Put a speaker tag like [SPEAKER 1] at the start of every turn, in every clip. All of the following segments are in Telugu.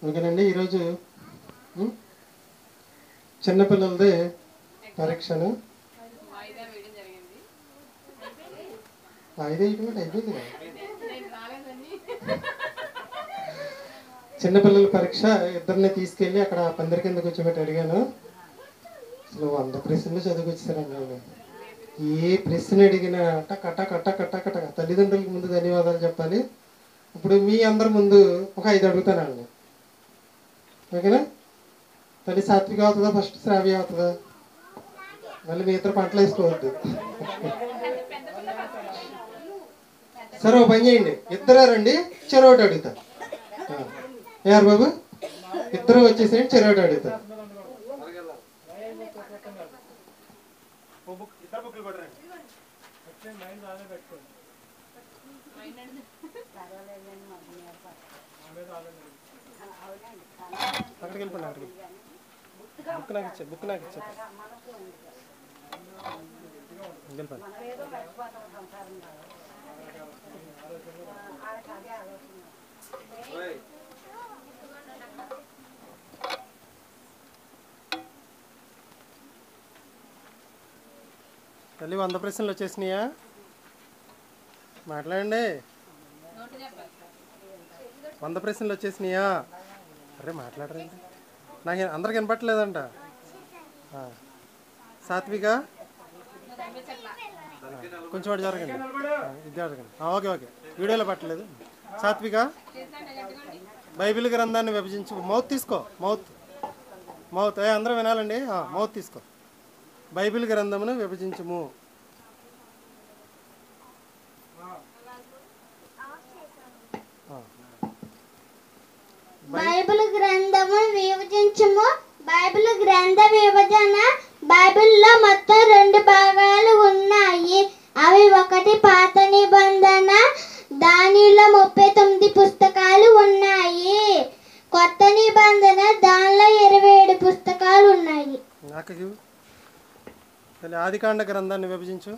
[SPEAKER 1] ఓకేనండి. ఈరోజు చిన్నపిల్లలది పరీక్షను అయిపోయింది. చిన్నపిల్లల పరీక్ష ఇద్దరిని తీసుకెళ్ళి అక్కడ పందిరి కింద కూర్చోబెట్టి అడిగాను. అసలు 100 ప్రశ్నలు చదివించారండి వాళ్ళు. ఏ ప్రశ్న అడిగినా కట్ట కట్ట కట్ట కట్ట తల్లిదండ్రులకు ముందు ధన్యవాదాలు చెప్పాలి. ఇప్పుడు మీ అందరి ముందు ఒక 5 అడుగుతానండి. ఓకేనా? తల్లి సాత్విక అవుతుందా, ఫస్ట్ శ్రావ్య అవుతుందా? మళ్ళీ మీ ఇద్దరు పంటలు వేసుకోవద్దు. సరే, ఓ పని చేయండి, ఇద్దరు రండి, చెరోటి అడుగుతా. యారు బాబు, ఇద్దరు వచ్చేసేయండి, చెరోటి అడుగుతా. అక్కడికి వెళ్ళిపోండి, అక్కడికి బుక్ నాకు ఇచ్చా వెళ్ళిపోండి. తల్లి 100 ప్రశ్నలు వచ్చేసినాయా? మాట్లాడండి. 100 ప్రశ్నలు వచ్చేసినాయా? అరే మాట్లాడరండి, నాకు అందరికి వినపట్టలేదంట. సాత్విక కొంచెం వాడు జరగండి, ఇది జరగండి. ఓకే ఓకే, వీడియోలో పట్టలేదు. సాత్విక, బైబిల్ గ్రంథాన్ని విభజించు. మౌత్ తీసుకో, మౌత్ అందరూ వినాలండి. మౌత్ తీసుకో. బైబిల్ గ్రంథమును విభజించుము.
[SPEAKER 2] బైబిల్ గ్రంథము విభజించుము. బైబిల్ గ్రంథ విభజన. బైబిల్లో మొత్తం 2 భాగాలు ఉన్నాయి. అవి ఒకటి పాత నిబంధన, దానిలో 39 పుస్తకాలు ఉన్నాయి. కొత్త నిబంధన, దానిలో 27 పుస్తకాలు ఉన్నాయి.
[SPEAKER 1] ఆదికాండ గ్రంథాన్ని విభజించు.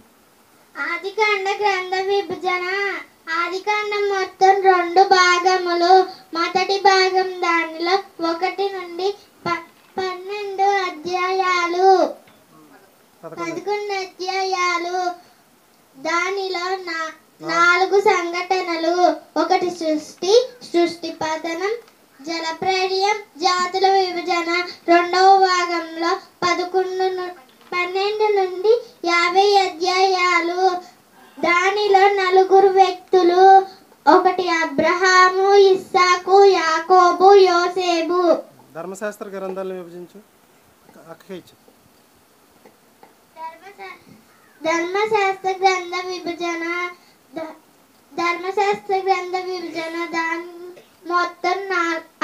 [SPEAKER 2] ఆదికాండ గ్రంథ విభజన. ఆదికాండం మొత్తం 2 భాగములు. మొదటి భాగం, దానిలో 1 నుండి 12 అధ్యాయాలు, 11 అధ్యాయాలు. దానిలో 4 సంఘటనలు. 1 సృష్టి పతనం, జలప్రళయం, జాతుల విభజన. 2వ భాగంలో 12 నుండి 50 అధ్యాయాలు. దానిలో 4 వ్యక్తులు. 1 అబ్రహాము, ఇస్సాకు, యాకోబు, యోసేపు.
[SPEAKER 1] ధర్మశాస్త్ర గ్రంథాలను విభజించు.
[SPEAKER 2] ధర్మశాస్త్ర గ్రంథ విభజన. ధర్మశాస్త్ర గ్రంథ విభజన, దాని మొత్తం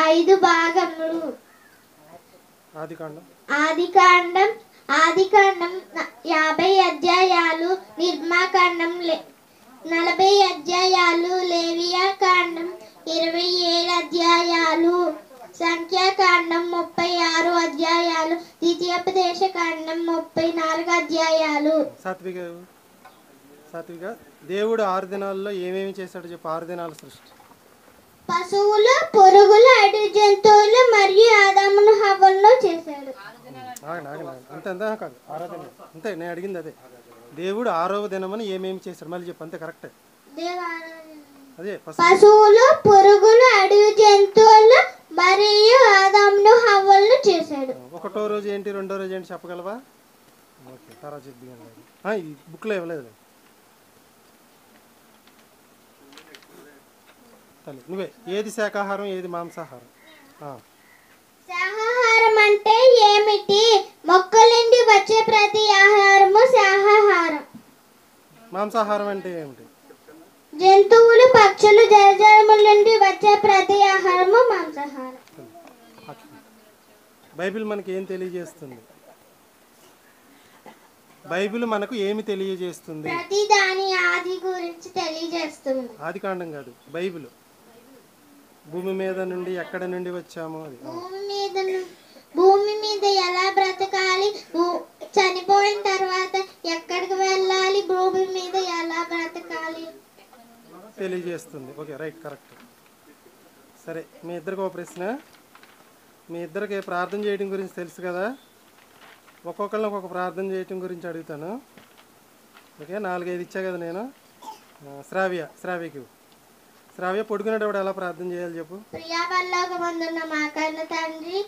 [SPEAKER 2] 5 భాగములు. ఆదికాండం 50 అధ్యాయాలు. నిర్మాకాండం 40 అధ్యాయాలు. లేవియాకాండం 27 అధ్యాయాలు. సంఖ్యాకాండం 36 అధ్యాయాలు. ద్వితీయోపదేశకాండం 34 అధ్యాయాలు.
[SPEAKER 1] సాత్విక, దేవుడు 6 దినాల్లో ఏమేమి చేశాడు చెప్పు. 6 దినాల సృష్టి.
[SPEAKER 2] పశువులు, పురుగులు, అడవి జంతువులు మరియు ఆదామును హవ్వలను చేశాడు.
[SPEAKER 1] అంతే కాదు, 6వ దినం అంతే. నేను అడిగింది అదే. దేవుడు 6వ దినమని ఏమేమి చేశాడు మళ్ళీ చెప్పు. అంతే కరెక్టే. అదే,
[SPEAKER 2] పశువులు, పురుగులు, అడవి జంతువులు మరియు ఆదామును హవ్వలను చేశాడు.
[SPEAKER 1] 1వ రోజు ఏంటి, 2వ రోజు ఏంటి చెప్పగలవా? ఓకే, తర్వాత చెప్పి ఈ బుక్లో ఇవ్వలేదు. నువ్వే, ఏది శాకాహారం, ఏది మాంసాహారం?
[SPEAKER 2] శాకాహారం అంటే ఏమిటి? మొక్కల నుండి వచ్చే ప్రతి ఆహారము శాకాహారం.
[SPEAKER 1] మాంసాహారం అంటే ఏమిటి?
[SPEAKER 2] జంతువులు, పక్షులు, జలచరముల నుండి వచ్చే ప్రతి ఆహారము మాంసాహారం.
[SPEAKER 1] బైబిల్ మనకి ఏం తెలియజేస్తుంది? బైబిల్ మనకు ఏమి తెలియజేస్తుంది?
[SPEAKER 2] ప్రతి దాని ఆది గురించి తెలియజేస్తుంది.
[SPEAKER 1] ఆదికాండం కాదు, బైబిల్. భూమి మీద నుండి ఎక్కడ నుండి వచ్చాము అది.
[SPEAKER 2] భూమి మీద ఎలా బ్రతకాలి, చనిపోయిన తర్వాత ఎక్కడికి వెళ్ళాలి, భూమి మీద ఎలా బ్రతకాలి
[SPEAKER 1] తెలియజేస్తుంది. Okay, right, correct. సరే, మీ ఇద్దరికి ఒక ప్రశ్న. మీ ఇద్దరికి ప్రార్థన చేయడం గురించి తెలుసు కదా, ఒక్కొక్కరిని ఒక్కొక్క ప్రార్థన చేయడం గురించి అడుగుతాను. ఓకే, 4-5 ఇచ్చా కదా నేను. శ్రావ్య పడుకునేటప్పుడు ఎలా ప్రార్థన చేయాలి చెప్పు.
[SPEAKER 2] ప్రియా పరలోకమందున్న మా కన్న తండ్రి,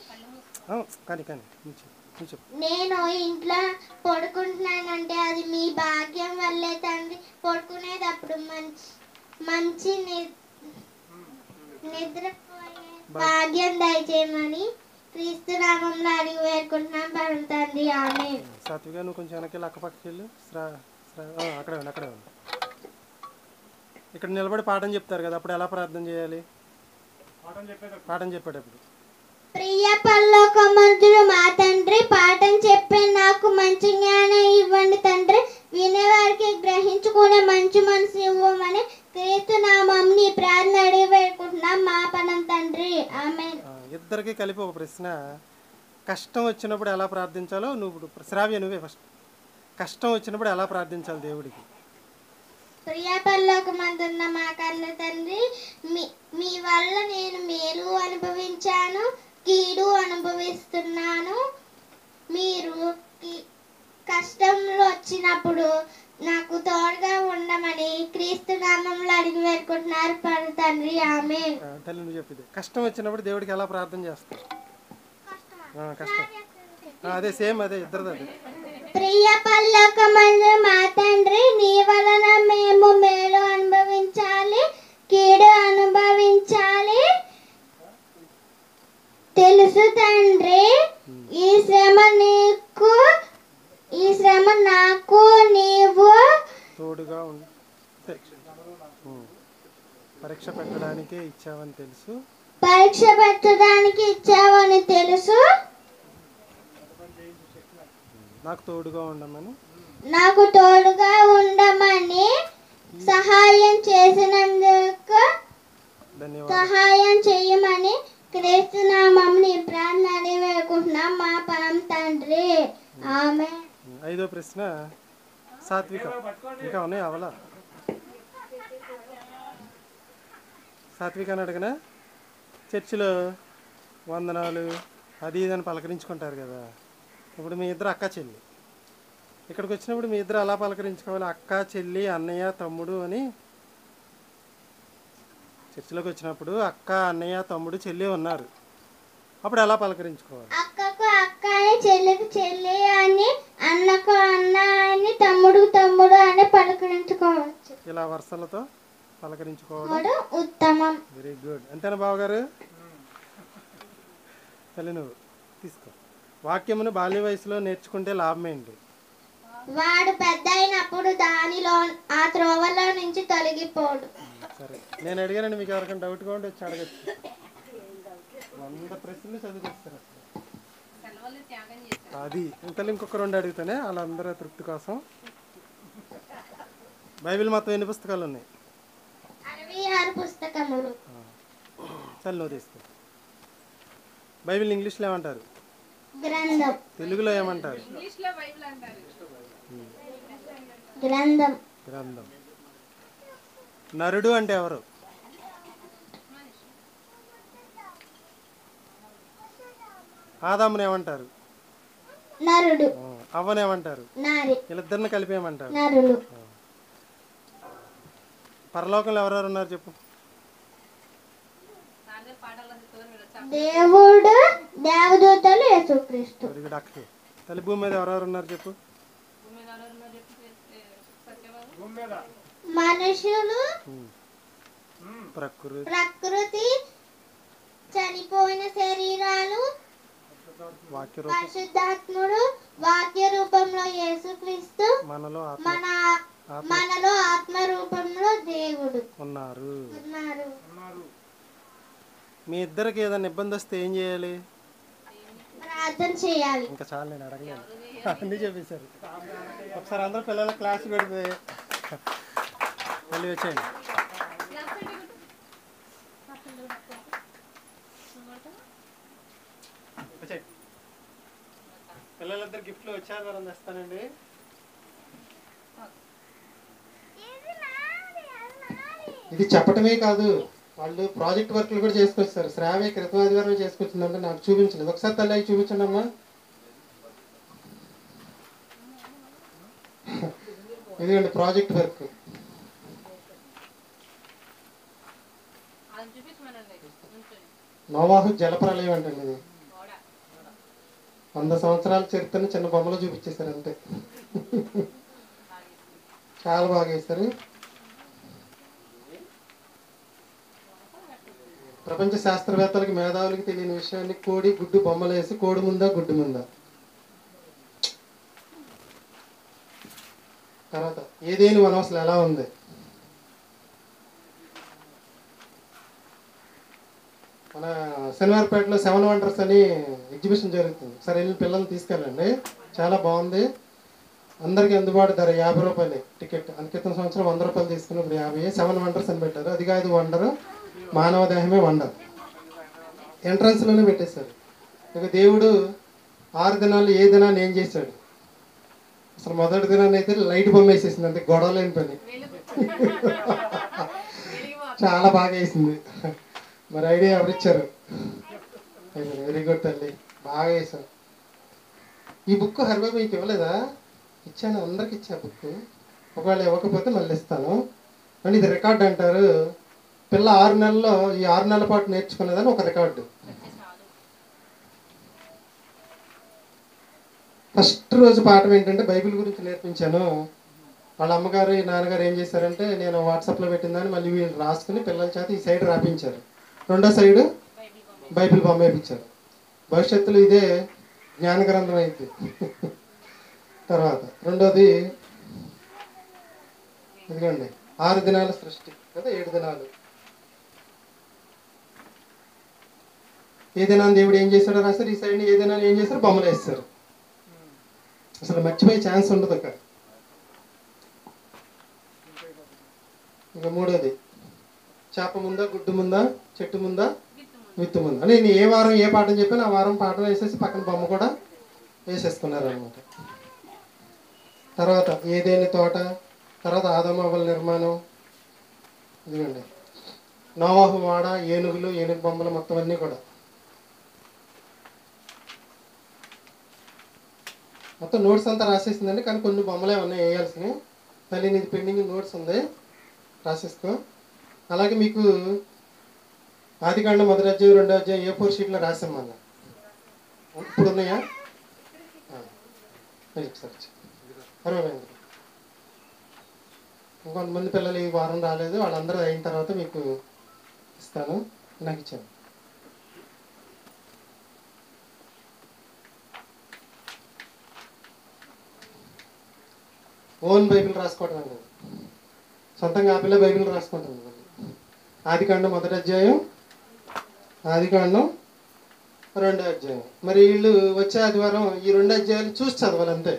[SPEAKER 1] కానీ నువ్వు చెప్పు.
[SPEAKER 2] నేను ఇంట్లో పడుకుంటున్నానంటే అది మీ భాగ్యం వల్లే తండ్రి. పడుకునేటప్పుడు మంచి నిద్రపోయే భాగ్యం దయచేయమని క్రీస్తు నామంలో అడిగి వేడుకుంటున్నాం పరమ తండ్రి, ఆమేన్.
[SPEAKER 1] సాత్విక నువ్వు కొంచెం వెనక్కి అక్కపక్కకి వెళ్ళు. అక్కడే ఉంది. ఇక్కడ నిలబడి పాఠం చెప్తారు కదా, అప్పుడు ఎలా ప్రార్థన చేయాలి? పాఠం చెప్పేటప్పుడు
[SPEAKER 2] ప్రియ పరలోకమందున్న మా తండ్రి, పాఠం చెప్పే నాకు మంచి జ్ఞానం ఇవ్వండి తండ్రి. వినేవారికి గ్రహించుకునే మంచి మనసు ఇవ్వమని క్రీస్తు నామంని ప్రార్థన అడిగి వేడుకుంటున్నాం మా పరం తండ్రి, ఆమేన్.
[SPEAKER 1] ఇద్దరికి కలిపి ఒక ప్రశ్న. కష్టం వచ్చినప్పుడు ఎలా ప్రార్థించాలో నువ్వు శ్రావ్య నువ్వే ఫస్ట్. కష్టం వచ్చినప్పుడు ఎలా ప్రార్థించాలి దేవుడికి?
[SPEAKER 2] ప్రియ పరలోకమందున్న మా కన్న తండ్రి, మీ వల్ల నేను మేలు అనుభవించాను, కీడు అనుభవిస్తున్నాను. మీరు కష్టంలో వచ్చినప్పుడు నాకు తోడుగా ఉండమని క్రీస్తు నామంలో అడిగి వేడుకుంటున్నారు పరమ తండ్రి, ఆమేన్.
[SPEAKER 1] తల్లి నువ్వు చెప్పింది. కష్టం వచ్చినప్పుడు దేవుడికి ఎలా ప్రార్థన చేస్తావు? కష్టం అదే సేమ్, అదే ఇద్దరు.
[SPEAKER 2] ప్రియ పరలోకమందున్న మా తండ్రి, నీ వలన మేము మేలు అనుభవించాలి, కీడు అనుభవించాలి తెలుసు తండ్రి. ఈ శ్రమ నాకు నీవు
[SPEAKER 1] తోడుగా పరీక్ష పెట్టడానికే ఇచ్చావని తెలుసు.
[SPEAKER 2] పరీక్ష పెట్టడానికి ఇచ్చావని తెలుసు.
[SPEAKER 1] నాకు తోడుగా ఉండమని సహాయం చేసినందుకు సహాయం చేయమని క్రీస్తు నామమున ప్రార్థన వేడుకుంటున్నాం మా పరమ తండ్రి, ఆమేన్. 5వ ప్రశ్న సాత్విక. ఇంకా ఉన్నాయి అవలా? సాత్విక అని అడగనా? చర్చిలో వందనాలు అది ఇదని పలకరించుకుంటారు కదా. ఇప్పుడు మీ ఇద్దరు అక్క చెల్లి, ఇక్కడికి వచ్చినప్పుడు మీ ఇద్దరు అలా పలకరించుకోవాలి? అక్క చెల్లి అన్నయ్య తమ్ముడు అని. చర్చిలోకి వచ్చినప్పుడు అక్క అన్నయ్య తమ్ముడు చెల్లి ఉన్నారు, అప్పుడు ఎలా పలకరించుకోవాలి?
[SPEAKER 2] అక్కకు అక్క అని, చెల్లికి చెల్లి అని, అన్నకు అన్న అని, తమ్ముడు తమ్ముడు అని పలకరించుకోవచ్చు.
[SPEAKER 1] ఇలా వరుసలతో పలకరించుకోవడం
[SPEAKER 2] ఉత్తమం.
[SPEAKER 1] Very good. అంతేనా బావగారు? తల్లి నువ్వు తీసుకో. వాక్యమును బాల్య వయసులో నేర్చుకుంటే లాభం ఏంటి?
[SPEAKER 2] వాడు పెద్ద అయినప్పుడు దానిలో ఆ త్రోవలో నుంచి తొలగిపోడు.
[SPEAKER 1] సరే, నేను అడిగానండి, మీకు ఎవరికైనా డౌట్గా ఉంటే వచ్చి అడగచ్చు. 100 ప్రశ్నలు చదివిస్తారు అసలు. అది ఇంకొక 2 అడుగుతానే వాళ్ళందరూ తృప్తి కోసం. బైబిల్ మొత్తం ఎన్ని పుస్తకాలు ఉన్నాయి?
[SPEAKER 2] 66 పుస్తకములు.
[SPEAKER 1] చల్ నువ్వు తీసుకో. బైబిల్ ఇంగ్లీష్లో ఏమంటారు?
[SPEAKER 2] గ్రంథం.
[SPEAKER 1] తెలుగులో ఏమంటారు?
[SPEAKER 2] గ్రంథం.
[SPEAKER 1] గ్రంథం. నరుడు అంటే ఎవరు? ఆదాముని ఏమంటారు?
[SPEAKER 2] నరుడు.
[SPEAKER 1] అవ్వని ఏమంటారు?
[SPEAKER 2] నారి.
[SPEAKER 1] వీళ్ళిద్దరిని కలిపి ఏమంటారు?
[SPEAKER 2] నరులు.
[SPEAKER 1] పరలోకంలో ఎవరెవరు ఉన్నారు చెప్పు?
[SPEAKER 2] దేవుడు, దేవదూతలు, యేసుక్రీస్తు.
[SPEAKER 1] తల్లి భూమి మీద ఎవరెవరు ఉన్నారు చెప్పు?
[SPEAKER 2] మనుషులు, ప్రకృతి, చనిపోయిన శరీరాలు, పరిశుద్ధాత్ముడు, వాక్య రూపంలో యేసుక్రీస్తు, మనలో ఆత్మ రూపంలో దేవుడు ఉన్నారు.
[SPEAKER 1] మీ ఇద్దరికి ఏదైనా ఇబ్బంది వస్తే ఏం చేయాలి?
[SPEAKER 2] ప్రార్థన చేయాలి.
[SPEAKER 1] ఇంకా చాలా, నేను అడగలేదు, అన్నీ చెప్పేశారు. ఒకసారి అందరూ పిల్లల క్లాస్ పెడితే మళ్ళీ వచ్చేయండి. పిల్లలిద్దరు గిఫ్ట్లు వచ్చారు, తెస్తానండి.
[SPEAKER 3] ఇది చెప్పటమే కాదు,
[SPEAKER 1] వాళ్ళు ప్రాజెక్ట్ వర్క్లు కూడా చేసుకొచ్చారు. శ్రావ్య క్రితం ఆదివారం చేసుకొచ్చిందంటే నాకు చూపించలేదు. ఒకసారి తల్లి అవి చూపించండి అమ్మా. ఇదిగోండి ప్రాజెక్ట్ వర్క్. నోవాహు జలప్రలయం అంటండి ఇది. 100 సంవత్సరాల చరిత్రని చిన్న బొమ్మలో చూపించేశారు అంతే. చాలా బాగా వేశారు. ప్రపంచ శాస్త్రవేత్తలకి మేధావులకి తెలియని విషయాన్ని కోడి గుడ్డు బొమ్మలు వేసి కోడి ముందా గుడ్డు ముందా. తర్వాత ఏదేని వనం అసలు ఎలా ఉంది. మన శనివారపేటలో 7 వండర్స్ అని ఎగ్జిబిషన్ జరుగుతుంది. సరే వెళ్ళి పిల్లల్ని తీసుకెళ్ళండి, చాలా బాగుంది. అందరికీ అందుబాటు ధర 50 రూపాయలే టికెట్. క్రితం సంవత్సరం 100 రూపాయలు తీసుకున్నప్పుడు 50. 7 వండర్స్ అని పెట్టారు. అది కాదు వండరు, మానవ దేహమే వండర్. ఎంట్రన్స్లోనే పెట్టేశారు. ఇక దేవుడు 6 దినాలు ఏ దినాన్ని ఏం చేశాడు. అసలు మొదటి దినాన్ని అయితే లైట్ బొమ్మ వేసేసింది, అంతే గొడవలేని పని. చాలా బాగా వేసింది. మరి ఐడియా ఎవరిచ్చారు? వెరీ గుడ్ తల్లి, బాగా వేశారు. ఈ బుక్ హరిబాబు మీకు ఇవ్వలేదా? ఇచ్చాను, అందరికి ఇచ్చా బుక్. ఒకవేళ ఇవ్వకపోతే మళ్ళీ ఇస్తాను. అండ్ ఇది రికార్డ్ అంటారు. పిల్ల 6 నెలల్లో ఈ 6 నెలల పాటు నేర్చుకునేదని ఒక రికార్డు. ఫస్ట్ రోజు పాఠం ఏంటంటే బైబిల్ గురించి నేర్పించాను. వాళ్ళ అమ్మగారు ఈ నాన్నగారు ఏం చేశారంటే నేను వాట్సాప్లో పెట్టిందని మళ్ళీ వీళ్ళు రాసుకుని పిల్లల చేత ఈ సైడ్ రాపించారు, రెండో సైడు బైబిల్ బొమ్మ వేయించారు. భవిష్యత్తులో ఇదే జ్ఞాన గ్రంథం అయింది. తర్వాత రెండోది ఇదిగోండి 6 దినాల సృష్టి కదా, 7 దినాలు. ఏ దినాన్ని దేవుడు ఏం చేశాడో రాశారు. ఈ సైడ్ని ఏ దినాన్ని ఏం చేశారు, బొమ్మలు వేస్తారు. అసలు మర్చిపోయే ఛాన్స్ ఉండదు అక్కడ. ఇంకా మూడోది చేప ముందా గుడ్డు ముందా, చెట్టు ముందా విత్తు ముందా. నేను ఏ వారం ఏ పాఠం చెప్పాను ఆ వారం పాఠం వేసేసి పక్కన బొమ్మ కూడా వేసేసుకున్నారు అనమాట. తర్వాత ఏదేని తోట, తర్వాత ఆదమ అవ్వల నిర్మాణం, ఇదిగోండి నోవాహు వాడ, ఏనుగులు, ఏనుగు బొమ్మలు మొత్తం అన్నీ కూడా. మొత్తం నోట్స్ అంతా రాసేసిందండి, కానీ కొన్ని బొమ్మలే ఉన్నాయి వేయాల్సినవి. మళ్ళీ నీది పెండింగ్ నోట్స్ ఉంది, రాసేసుకో. అలాగే మీకు ఆదికాండం 1వ అధ్యాయం 2వ అధ్యాయం A4 షీట్లో రాసాం మళ్ళీ. ఇప్పుడు ఉన్నాయా? పర్వాలేదు. ఇంకొంతమంది పిల్లలు ఈ వారం రాలేదు, వాళ్ళందరూ అయిన తర్వాత మీకు ఇస్తాను. నాకు ఇచ్చాను. ఓన్ బైబిల్ రాసుకోవటం అండి, సొంతంగా ఆ పిల్ల బైబిల్ రాసుకుంటుంది. ఆదికాండం 1వ అధ్యాయం, ఆదికాండం 2వ అధ్యాయం. మరి వీళ్ళు వచ్చే ఆదివారం ఈ 2 అధ్యాయాలు చూసి చదవాలి అంతే,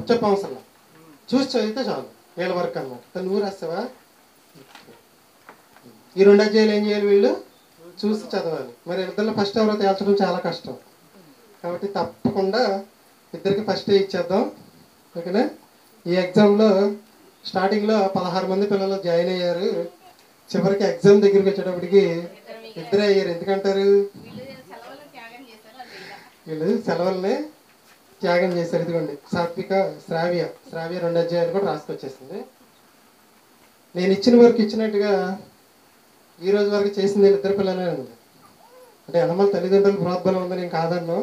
[SPEAKER 1] చెప్పవసరం. చూసి చదివితే చాలు, వీళ్ళ వర్క్ అనమాట. నువ్వు రాస్తావా? ఈ 2 అధ్యాయాలు ఏం చేయాలి, వీళ్ళు చూసి చదవాలి. మరి ఇద్దరిలో ఫస్ట్ ఎవరో తేల్చడం చాలా కష్టం, కాబట్టి తప్పకుండా ఇద్దరికి ఫస్టే ఇచ్చేద్దాం. ఓకేనా? ఈ ఎగ్జామ్లో స్టార్టింగ్లో 16 మంది పిల్లలు జాయిన్ అయ్యారు. చివరికి ఎగ్జామ్ దగ్గరికి వచ్చేటప్పటికి 2 అయ్యారు. ఎందుకంటారు? వీళ్ళు సెలవుల్ని త్యాగం చేశారు. ఇదిగోండి సాత్విక, శ్రావ్య 2 అధ్యాయాలు కూడా రాసుకొచ్చేసింది. నేను ఇచ్చిన వరకు ఇచ్చినట్టుగా ఈ రోజు వరకు చేసింది 2 పిల్లలే ఉంది. అంటే అన్నమల తల్లిదండ్రుల ప్రోద్బలం ఉందని నేను కాదన్నా.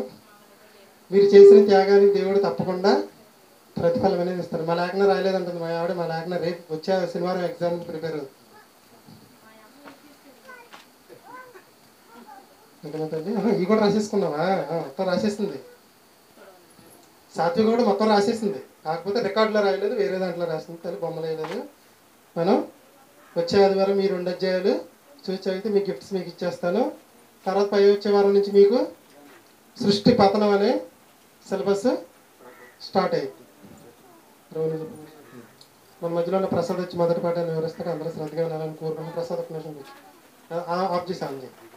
[SPEAKER 1] మీరు చేసిన త్యాగానికి దేవుడు తప్పకుండా ప్రతిఫలం అనేది ఇస్తారు. మా లేఖన రాయలేదంటుంది మా ఆవిడ. మా లేఖన రేపు వచ్చే శనివారం ఎగ్జామ్ ప్రిపేర్ అవుతుంది. ఇవి కూడా రాసేసుకున్నావా? మొత్తం రాసేసింది. సాత్విక కూడా మొత్తం రాసేసింది, కాకపోతే రికార్డులో రాయలేదు, వేరే దాంట్లో రాసింది. తల్లి బొమ్మలు వేయలేదు. మనం వచ్చే ఆదివారం ఈ 2 అధ్యాయాలు చూసి చదివితే మీకు గిఫ్ట్స్ మీకు ఇచ్చేస్తాను. తర్వాత పై వచ్చే వారం నుంచి మీకు సృష్టి పతనం అనే సిలబస్ స్టార్ట్ అయింది. మన మధ్యలో ఉన్న ప్రసాద్ వచ్చి మొదటి పాఠాన్ని వివరిస్తాడు. అందరూ శ్రద్ధగా వినాలని కోరుకున్నాను. ప్రసాద్ ఒక నిమిషం ఆఫ్ చేసి ఆన్ చేయండి.